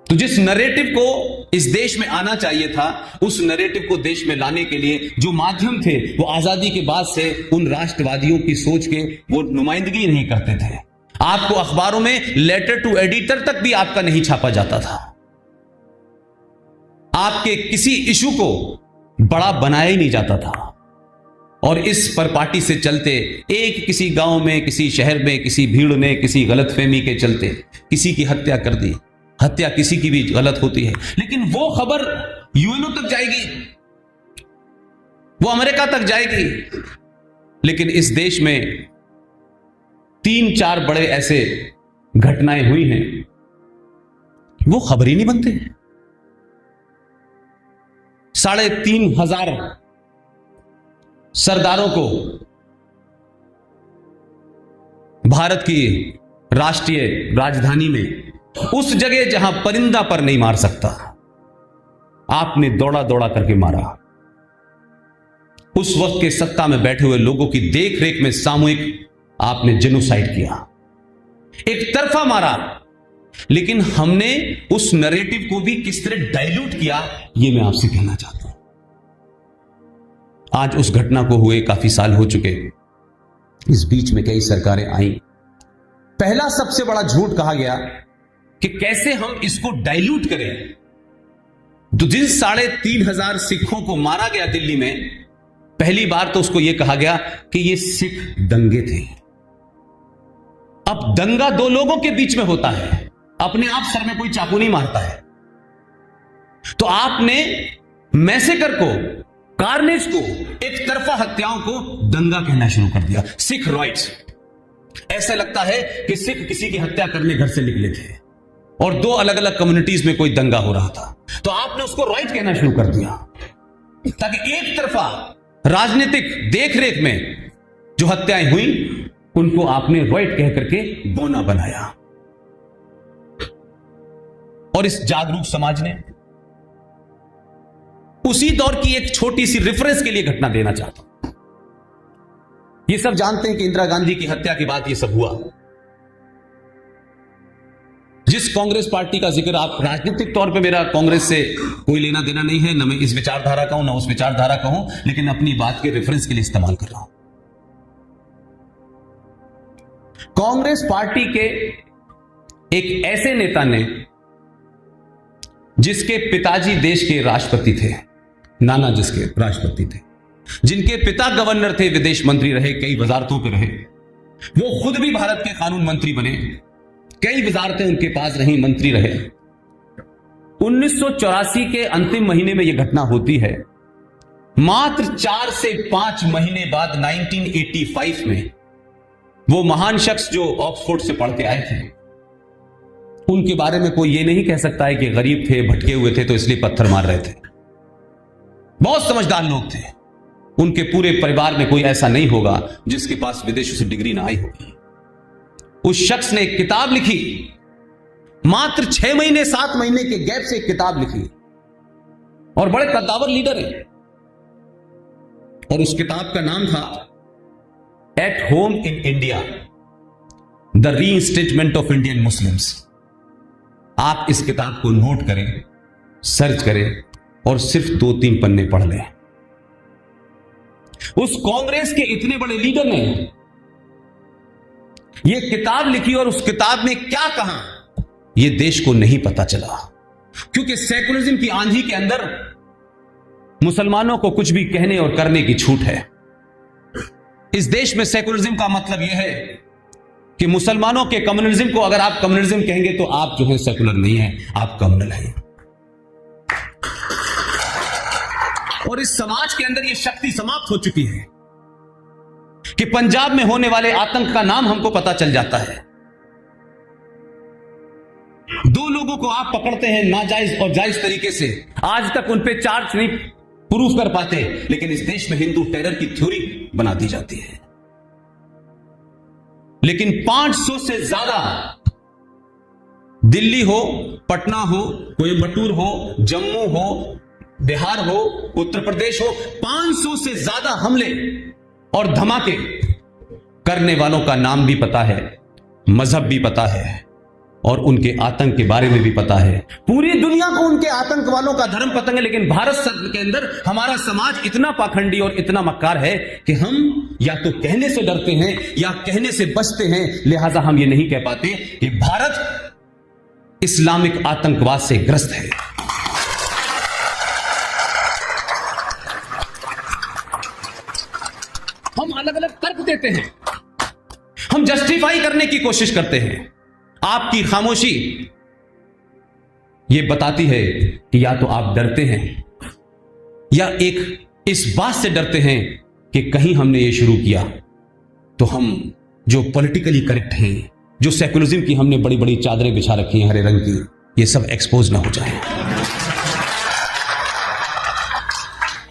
तो जिस नरेटिव को इस देश में आना चाहिए था, उस नरेटिव को देश में लाने के लिए जो माध्यम थे वो आजादी के बाद से उन राष्ट्रवादियों की सोच के वो नुमाइंदगी नहीं करते थे। आपको अखबारों में लेटर टू एडिटर तक भी आपका नहीं छापा जाता था। आपके किसी इशू को बड़ा बनाया ही नहीं जाता था। और इस पर पार्टी से चलते एक किसी गांव में, किसी शहर में, किसी भीड़ ने किसी गलतफहमी के चलते किसी की हत्या कर दी। हत्या किसी की भी गलत होती है, लेकिन वो खबर यूएनओ तक जाएगी, वो अमेरिका तक जाएगी। लेकिन इस देश में 3-4 बड़े ऐसे घटनाएं हुई हैं, वो खबर ही नहीं बनते। 3,500 सरदारों को भारत की राष्ट्रीय राजधानी में, उस जगह जहां परिंदा पर नहीं मार सकता, आपने दौड़ा दौड़ा करके मारा। उस वक्त के सत्ता में बैठे हुए लोगों की देख रेख में सामूहिक आपने जेनोसाइड किया, एक तरफा मारा। लेकिन हमने उस नरेटिव को भी किस तरह डाइल्यूट किया, यह मैं आपसे कहना चाहता हूं। आज उस घटना को हुए काफी साल हो चुके। इस बीच में कई सरकारें आई। पहला सबसे बड़ा झूठ कहा गया कि कैसे हम इसको डाइल्यूट करें। तो जिन 3,500 सिखों को मारा गया दिल्ली में, पहली बार तो उसको यह कहा गया कि ये सिख दंगे थे। अब दंगा 2 लोगों के बीच में होता है, अपने आप सर में कोई चाकू नहीं मारता है। तो आपने मैसेकर को, कार्नेज को, एक तरफा हत्याओं को दंगा कहना शुरू कर दिया। सिख रॉइट्स, ऐसा लगता है कि सिख किसी की हत्या करने घर से निकले थे और 2 अलग अलग कम्युनिटीज में कोई दंगा हो रहा था, तो आपने उसको रॉइट कहना शुरू कर दिया, ताकि एक तरफा राजनीतिक देखरेख में जो हत्याएं हुई उनको आपने रॉइट कह करके बोना बनाया। और इस जागरूक समाज ने उसी दौर की एक छोटी सी रेफरेंस के लिए घटना देना चाहता हूं। ये सब जानते हैं कि इंदिरा गांधी की हत्या के बाद ये सब हुआ। जिस कांग्रेस पार्टी का जिक्र, आप राजनीतिक तौर पे, मेरा कांग्रेस से कोई लेना देना नहीं है, न मैं इस विचारधारा का हूं न उस विचारधारा का हूं, लेकिन अपनी बात के रेफरेंस के लिए इस्तेमाल कर रहा हूं। कांग्रेस पार्टी के एक ऐसे नेता ने, जिसके पिताजी देश के राष्ट्रपति थे, नाना जिसके राष्ट्रपति थे, जिनके पिता गवर्नर थे, विदेश मंत्री रहे, कई वजारतों पे रहे, वो खुद भी भारत के कानून मंत्री बने, कई वजारतें उनके पास रही, मंत्री रहे। 1984 के अंतिम महीने में यह घटना होती है। मात्र 4 से 5 महीने बाद 1985 में वो महान शख्स जो ऑक्सफोर्ड से पढ़ के आए थे, उनके बारे में कोई ये नहीं कह सकता है कि गरीब थे, भटके हुए थे तो इसलिए पत्थर मार रहे थे। बहुत समझदार लोग थे। उनके पूरे परिवार में कोई ऐसा नहीं होगा जिसके पास विदेशों से डिग्री ना आई होगी। उस शख्स ने एक किताब लिखी, मात्र 6 महीने 7 महीने के गैप से एक किताब लिखी, और बड़े कद्दावर लीडर हैं। और उस किताब का नाम था at home in India, the reinstatement of Indian Muslims. आप इस किताब को नोट करें, सर्च करें और सिर्फ 2-3 पन्ने पढ़ लें। उस कांग्रेस के इतने बड़े लीडर ने यह किताब लिखी, और उस किताब में क्या कहा यह देश को नहीं पता चला, क्योंकि सेकुलरिज्म की आंधी के अंदर मुसलमानों को कुछ भी कहने और करने की छूट है। इस देश में सेकुलरिज्म का मतलब यह है कि मुसलमानों के कम्युनलिज्म को अगर आप कम्युनलिज्म कहेंगे तो आप जो है सेकुलर नहीं है, आप कम्युनल हैं। और इस समाज के अंदर यह शक्ति समाप्त हो चुकी है कि पंजाब में होने वाले आतंक का नाम हमको पता चल जाता है। 2 लोगों को आप पकड़ते हैं नाजायज और जायज तरीके से, आज तक उन पे चार्ज नहीं प्रूफ कर पाते, लेकिन इस देश में हिंदू टेरर की थ्योरी बना दी जाती है। लेकिन 500 से ज्यादा, दिल्ली हो, पटना हो, कोयंबटूर हो, जम्मू हो, बिहार हो, उत्तर प्रदेश हो, 500 से ज्यादा हमले और धमाके करने वालों का नाम भी पता है, मजहब भी पता है, और उनके आतंक के बारे में भी पता है। पूरी दुनिया को उनके आतंक वालों का धर्म पतंग है, लेकिन भारत के अंदर हमारा समाज इतना पाखंडी और इतना मक्कार है कि हम या तो कहने से डरते हैं या कहने से बचते हैं। लिहाजा हम ये नहीं कह पाते कि भारत इस्लामिक आतंकवाद से ग्रस्त है। हम अलग अलग तर्क देते हैं, हम जस्टिफाई करने की कोशिश करते हैं। आपकी खामोशी यह बताती है कि या तो आप डरते हैं या एक इस बात से डरते हैं कि कहीं हमने ये शुरू किया तो हम जो पॉलिटिकली करेक्ट हैं, जो सेकुलरिज्म की हमने बड़ी बड़ी चादरें बिछा रखी हैं हरे रंग की, ये सब एक्सपोज ना हो जाए।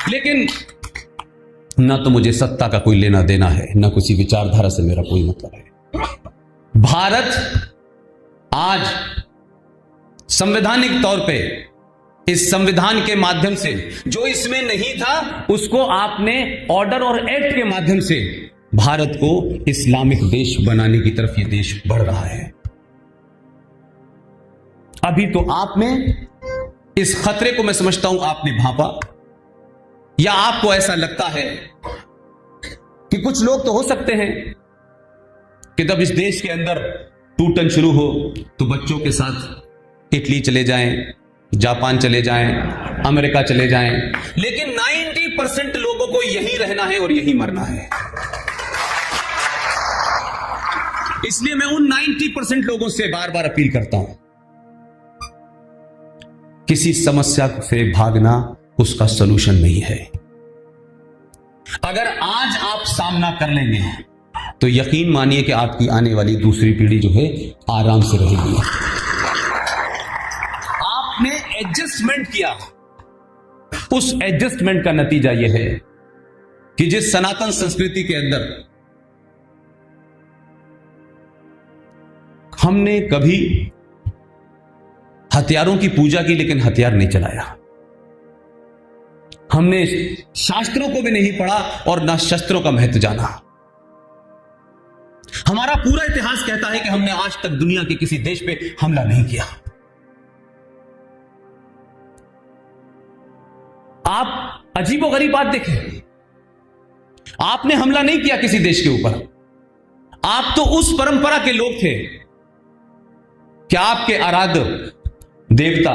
लेकिन ना तो मुझे सत्ता का कोई लेना देना है, ना किसी विचारधारा से मेरा कोई मतलब है। भारत आज संवैधानिक तौर पे इस संविधान के माध्यम से जो इसमें नहीं था उसको आपने ऑर्डर और एक्ट के माध्यम से भारत को इस्लामिक देश बनाने की तरफ ये देश बढ़ रहा है। अभी तो आपने इस खतरे को, मैं समझता हूं, आपने भांपा, या आपको ऐसा लगता है कि कुछ लोग तो हो सकते हैं कि जब इस देश के अंदर टूटन शुरू हो तो बच्चों के साथ इटली चले जाएं, जापान चले जाएं, अमेरिका चले जाएं, लेकिन 90% लोगों को यहीं रहना है और यहीं मरना है। इसलिए मैं उन 90% लोगों से बार बार अपील करता हूं, किसी समस्या से भागना उसका सलूशन नहीं है। अगर आज आप सामना कर लेंगे तो यकीन मानिए कि आपकी आने वाली दूसरी पीढ़ी जो है आराम से रहेगी। आपने एडजस्टमेंट किया, उस एडजस्टमेंट का नतीजा यह है कि जिस सनातन संस्कृति के अंदर हमने कभी हथियारों की पूजा की लेकिन हथियार नहीं चलाया, हमने शास्त्रों को भी नहीं पढ़ा और ना शस्त्रों का महत्व जाना। हमारा पूरा इतिहास कहता है कि हमने आज तक दुनिया के किसी देश पे हमला नहीं किया। आप अजीबोगरीब बात देखें, आपने हमला नहीं किया किसी देश के ऊपर। आप तो उस परंपरा के लोग थे कि आपके आराध्य देवता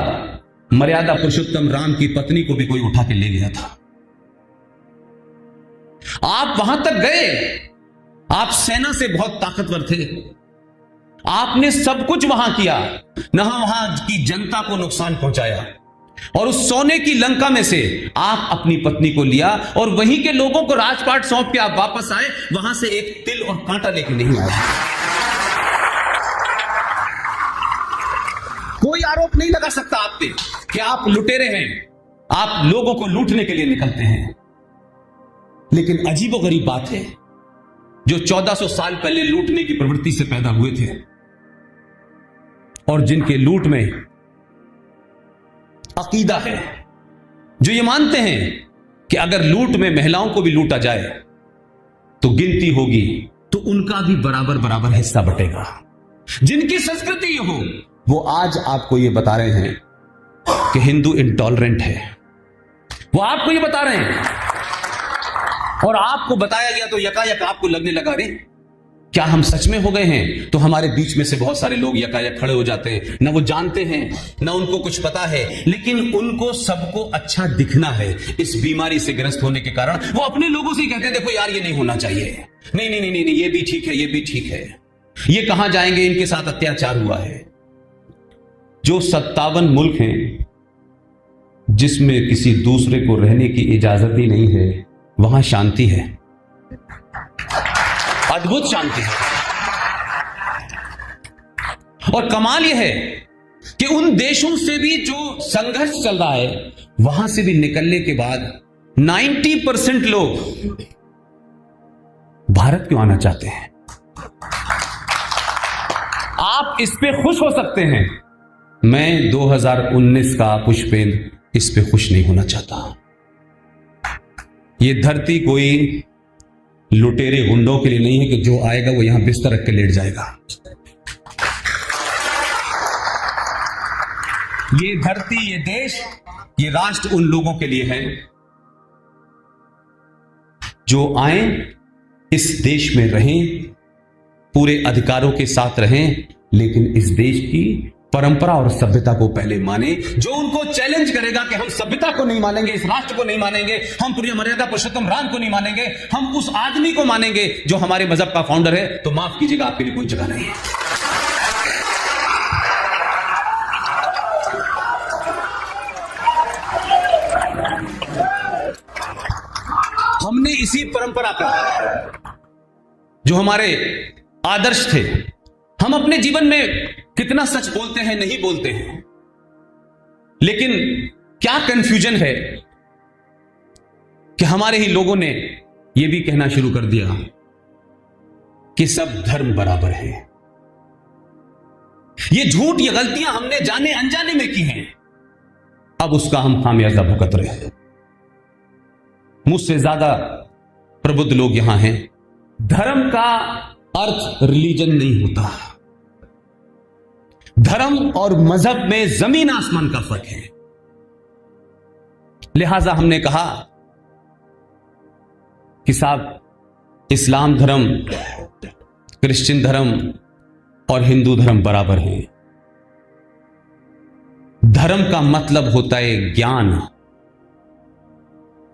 मर्यादा पुरुषोत्तम राम की पत्नी को भी कोई उठा के ले गया था। आप वहां तक गए, आप सेना से बहुत ताकतवर थे, आपने सब कुछ वहां किया, वहां की जनता को नुकसान पहुंचाया, और उस सोने की लंका में से आप अपनी पत्नी को लिया और वहीं के लोगों को राजपाट सौंप के आप वापस आए, वहां से एक तिल और कांटा लेके नहीं आए। कोई आरोप नहीं लगा सकता आप पे कि आप लुटेरे हैं, आप लोगों को लूटने के लिए निकलते हैं। लेकिन अजीबोगरीब बात है, जो 1400 साल पहले लूटने की प्रवृत्ति से पैदा हुए थे और जिनके लूट में अकीदा है, जो ये मानते हैं कि अगर लूट में महिलाओं को भी लूटा जाए तो गिनती होगी तो उनका भी बराबर बराबर हिस्सा बटेगा, जिनकी संस्कृति ये हो, वो आज आपको ये बता रहे हैं कि हिंदू इंटॉलरेंट है। वो आपको ये बता रहे हैं और आपको बताया गया तो यकायक आपको लगने लगा, रे क्या हम सच में हो गए हैं? तो हमारे बीच में से बहुत सारे लोग यकायक खड़े हो जाते हैं, ना वो जानते हैं ना उनको कुछ पता है, लेकिन उनको सबको अच्छा दिखना है। इस बीमारी से ग्रस्त होने के कारण वो अपने लोगों से कहते हैं, देखो यार ये नहीं होना चाहिए, नहीं नहीं नहीं नहीं, ये भी ठीक है, ये भी ठीक है, ये कहां जाएंगे, इनके साथ अत्याचार हुआ है। जो 57 मुल्क हैं जिसमें किसी दूसरे को रहने की इजाजत ही नहीं है, वहां शांति है, अद्भुत शांति है। और कमाल यह है कि उन देशों से भी जो संघर्ष चल रहा है, वहां से भी निकलने के बाद 90% लोग भारत क्यों आना चाहते हैं। आप इस पे खुश हो सकते हैं, मैं 2019 का पुष्पेंद्र इस पे खुश नहीं होना चाहता। ये धरती कोई लुटेरे गुंडों के लिए नहीं है कि जो आएगा वो यहां बिस्तर रख के लेट जाएगा। ये धरती, ये देश, ये राष्ट्र उन लोगों के लिए है जो आए, इस देश में रहें, पूरे अधिकारों के साथ रहें, लेकिन इस देश की परंपरा और सभ्यता को पहले माने। जो उनको चैलेंज करेगा कि हम सभ्यता को नहीं मानेंगे, इस राष्ट्र को नहीं मानेंगे, हम पूरी मर्यादा पुरुषोत्तम राम को नहीं मानेंगे, हम उस आदमी को मानेंगे जो हमारे मजहब का फाउंडर है, तो माफ कीजिएगा, आपके लिए कोई जगह नहीं है। हमने इसी परंपरा का, जो हमारे आदर्श थे, हम अपने जीवन में कितना सच बोलते हैं, नहीं बोलते हैं, लेकिन क्या कंफ्यूजन है कि हमारे ही लोगों ने यह भी कहना शुरू कर दिया कि सब धर्म बराबर है। ये झूठ, ये गलतियां हमने जाने अनजाने में की हैं, अब उसका हम खामियाजा भुगत रहे हैं। मुझसे ज्यादा प्रबुद्ध लोग यहां हैं। धर्म का अर्थ रिलीजन नहीं होता। धर्म और मजहब में जमीन आसमान का फर्क है। लिहाजा हमने कहा कि साहब, इस्लाम धर्म, क्रिश्चियन धर्म और हिंदू धर्म बराबर हैं। धर्म का मतलब होता है ज्ञान।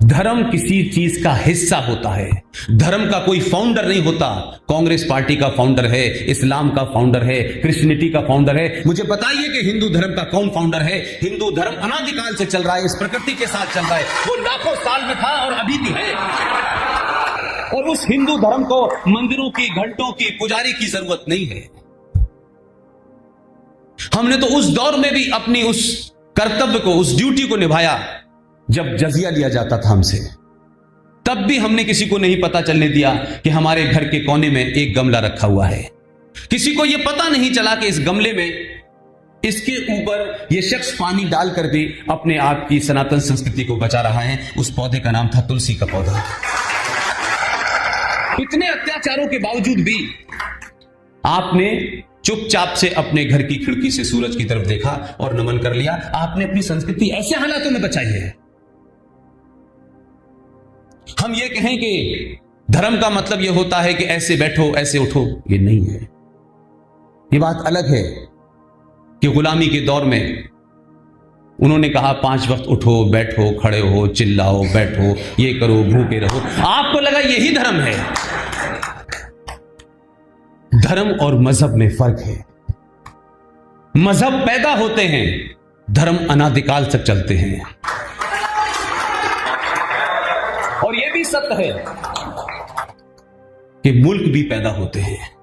धर्म किसी चीज का हिस्सा होता है। धर्म का कोई फाउंडर नहीं होता। कांग्रेस पार्टी का फाउंडर है, इस्लाम का फाउंडर है, क्रिश्चियनिटी का फाउंडर है। मुझे बताइए कि हिंदू धर्म का कौन फाउंडर है? हिंदू धर्म अनादिकाल से चल रहा है, इस प्रकृति के साथ चल रहा है। वो लाखों साल में था और अभी भी है। और उस हिंदू धर्म को मंदिरों की, घंटों की, पुजारी की जरूरत नहीं है। हमने तो उस दौर में भी अपनी उस कर्तव्य को, उस ड्यूटी को निभाया जब जजिया लिया जाता था हमसे। तब भी हमने किसी को नहीं पता चलने दिया कि हमारे घर के कोने में एक गमला रखा हुआ है। किसी को यह पता नहीं चला कि इस गमले में, इसके ऊपर यह शख्स पानी डालकर भी अपने आप की सनातन संस्कृति को बचा रहा है। उस पौधे का नाम था तुलसी का पौधा। इतने अत्याचारों के बावजूद भी आपने चुपचाप से अपने घर की खिड़की से सूरज की तरफ देखा और नमन कर लिया। आपने अपनी संस्कृति ऐसे हालातों में बचाई है। हम ये कहें कि धर्म का मतलब यह होता है कि ऐसे बैठो, ऐसे उठो, ये नहीं है। ये बात अलग है कि गुलामी के दौर में उन्होंने कहा 5 वक्त उठो, बैठो, खड़े हो, चिल्लाओ, बैठो, ये करो, भूखे रहो। आपको लगा यही धर्म है। धर्म और मजहब में फर्क है। मजहब पैदा होते हैं, धर्म अनादिकाल तक चलते हैं। और यह भी सत्य है कि मुल्क भी पैदा होते हैं।